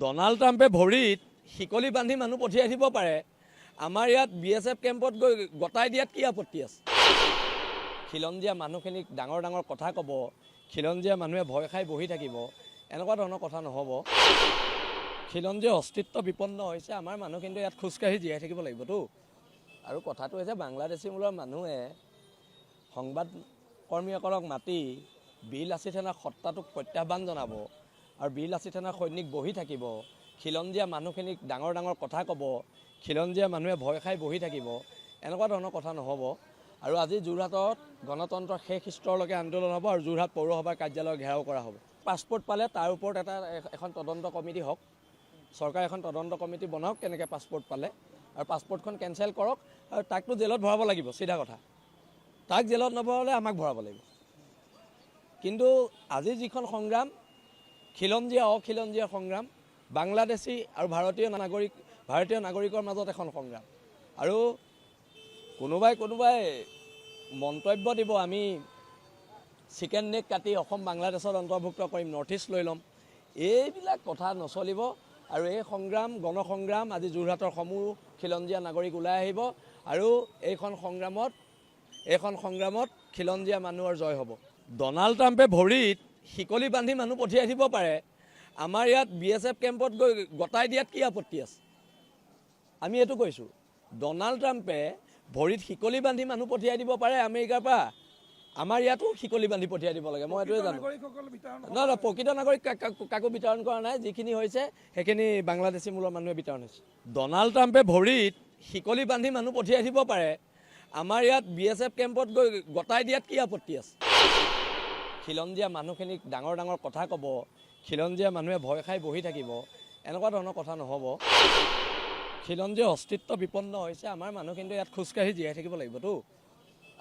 Donald ট্ৰাম্পে ভৰিত শিকলি বান্ধি মানুহ পঠিয়াই দিব পাৰে। আমাৰ ইয়াত BSF কেম্পত গৈ গতাই দিয়াত কি আপত্তি আছে? খিলঞ্জীয়া মানুহখিনিক ডাঙৰ ডাঙৰ কথা ক'ব, খিলঞ্জীয়া মানুহে ভয় খাই বহি থাকিব, এনেকুৱা ধৰণৰ কথা নহ'ব। খিলঞ্জীয়া অস্তিত্ব বিপন্ন হৈছে, আমাৰ মানুহ কিন্তু ইয়াত খোজকাঢ়ি জীয়াই থাকিব লাগিবতো। আৰু কথাটো হৈছে বাংলাদেশী মূলৰ মানুহে সংবাদ কৰ্মীসকলক মাতি বীৰ-লাচিত সেনাৰ সত্তাটোক প্ৰত্যাহ্বান জনাব আৰু বীৰ-লাচিত সেনাৰ সৈনিক বহি থাকিব, খিলঞ্জীয়া মানুহখিনিক ডাঙৰ ডাঙৰ কথা ক'ব, খিলঞ্জীয়া মানুহে ভয় খাই বহি থাকিব, এনেকুৱা ধৰণৰ কথা নহ'ব। আৰু আজি যোৰহাটত গণতন্ত্ৰৰ শেষ স্তৰলৈকে আন্দোলন হ'ব আৰু যোৰহাট পৌৰসভাৰ কাৰ্যালয় ঘেৰাও কৰা হ'ব। পাছপোৰ্ট পালে তাৰ ওপৰত এখন তদন্ত কমিটি হওক, চৰকাৰে এখন তদন্ত কমিটি বনাওক কেনেকৈ পাছপোৰ্ট পালে, আৰু পাছপোৰ্টখন কেঞ্চেল কৰক আৰু তাকতো জেলত ভৰাব লাগিব, চিধা কথা। তাক জেলত নভৰালে আমাক ভৰাব লাগিব। কিন্তু আজি যিখন সংগ্ৰাম, খিলঞ্জীয়া অখিলঞ্জীয়া সংগ্ৰাম, বাংলাদেশী আৰু ভাৰতীয় নাগৰিকৰ মাজত এখন সংগ্ৰাম। আৰু কোনোবাই মন্তব্য দিব আমি চিকেন নেক কাটি অসম বাংলাদেশত অন্তৰ্ভুক্ত কৰিম, নৰ্থ ইষ্ট লৈ ল'ম, এইবিলাক কথা নচলিব। আৰু এই সংগ্ৰাম গণসংগ্ৰাম আজি যোৰহাটৰ সমূহ খিলঞ্জীয়া নাগৰিক ওলাই আহিব আৰু এইখন সংগ্ৰামত খিলঞ্জীয়া মানুহৰ জয় হ'ব। ডনাল্ড ট্ৰাম্পে ভৰিত শিকলি বান্ধি মানুহ পঠিয়াই দিব পাৰে। আমাৰ ইয়াত BSF কেম্পত গৈ গতাই দিয়াত কি আপত্তি আছে? আমি এইটো কৈছোঁ, ডনাল্ড ট্ৰাম্পে ভৰিত শিকলি বান্ধি মানুহ পঠিয়াই দিব পাৰে আমেৰিকাৰ পৰা, আমাৰ ইয়াতো শিকলি বান্ধি পঠিয়াই দিব লাগে। মই এইটোৱে জানো। নহয়, প্ৰকৃত নাগৰিক কাকো বিতৰণ কৰা নাই, যিখিনি হৈছে সেইখিনি বাংলাদেশী মূলৰ মানুহে বিতৰণ হৈছে। ডনাল্ড ট্ৰাম্পে ভৰিত শিকলি বান্ধি মানুহ পঠিয়াই দিব পাৰে। আমাৰ ইয়াত BSF কেম্পত গৈ গতাই দিয়াত কি আপত্তি আছে? খিলঞ্জীয়া মানুহখিনিক ডাঙৰ ডাঙৰ কথা ক'ব, খিলঞ্জীয়া মানুহে ভয় খাই বহি থাকিব, এনেকুৱা ধৰণৰ কথা নহ'ব। খিলঞ্জীয়া অস্তিত্ব বিপন্ন হৈছে, আমাৰ মানুহ কিন্তু ইয়াত খোজকাঢ়ি জীয়াই থাকিব লাগিবতো।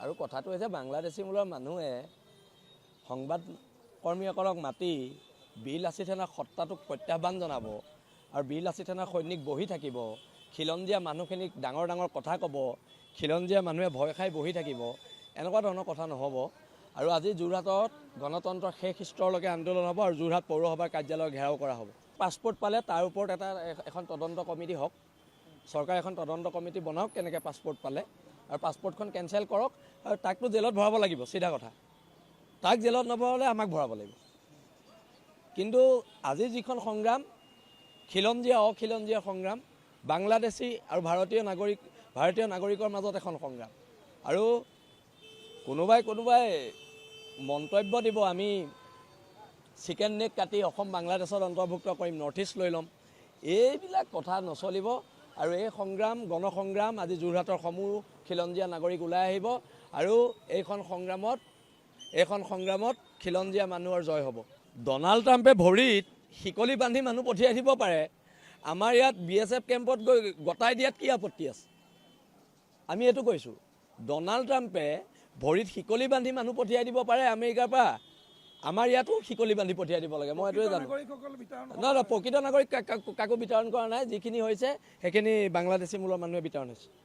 আৰু কথাটো হৈছে বাংলাদেশী মূলৰ মানুহে সংবাদ কৰ্মীসকলক মাতি বীৰ-লাচিত সেনাৰ সত্তাটোক প্ৰত্যাহ্বান জনাব আৰু বীৰ-লাচিত সেনাৰ সৈনিক বহি থাকিব, খিলঞ্জীয়া মানুহখিনিক ডাঙৰ ডাঙৰ কথা ক'ব, খিলঞ্জীয়া মানুহে ভয় খাই বহি থাকিব, এনেকুৱা ধৰণৰ কথা নহ'ব। আৰু আজি যোৰহাটত গণতন্ত্ৰৰ শেষ স্তৰলৈকে আন্দোলন হ'ব আৰু যোৰহাট পৌৰসভাৰ কাৰ্যালয় ঘেৰাও কৰা হ'ব। পাছপোৰ্ট পালে তাৰ ওপৰত এখন তদন্ত কমিটি হওক, চৰকাৰে এখন তদন্ত কমিটি বনাওক কেনেকৈ পাছপোৰ্ট পালে, আৰু পাছপোৰ্টখন কেঞ্চেল কৰক আৰু তাকতো জেলত ভৰাব লাগিব, চিধা কথা। তাক জেলত নভৰালে আমাক ভৰাব লাগিব। কিন্তু আজি যিখন সংগ্ৰাম, খিলঞ্জীয়া অখিলঞ্জীয়া সংগ্ৰাম, বাংলাদেশী আৰু ভাৰতীয় নাগৰিকৰ মাজত এখন সংগ্ৰাম। আৰু কোনোবাই মন্তব্য দিব আমি চিকেন নেক কাটি অসম বাংলাদেশত অন্তৰ্ভুক্ত কৰিম, নৰ্থ ইষ্ট লৈ ল'ম, এইবিলাক কথা নচলিব। আৰু এই গণসংগ্ৰাম আজি যোৰহাটৰ সমূহ খিলঞ্জীয়া নাগৰিক ওলাই আহিব আৰু এইখন সংগ্ৰামত খিলঞ্জীয়া মানুহৰ জয় হ'ব। ডনাল্ড ট্ৰাম্পে ভৰিত শিকলি বান্ধি মানুহ পঠিয়াই দিব পাৰে। আমাৰ ইয়াত BSF কেম্পত গৈ গতাই দিয়াত কি আপত্তি আছে? আমি এইটো কৈছোঁ, ডনাল্ড ট্ৰাম্পে ভৰিত শিকলি বান্ধি মানুহ পঠিয়াই দিব পাৰে আমেৰিকাৰ পৰা, আমাৰ ইয়াতো শিকলি বান্ধি পঠিয়াই দিব লাগে। মই এইটোৱে জানো। নহয়, প্ৰকৃত নাগৰিক কাকো বিতৰণ কৰা নাই, যিখিনি হৈছে সেইখিনি বাংলাদেশী মূলৰ মানুহে বিতৰণ হৈছে।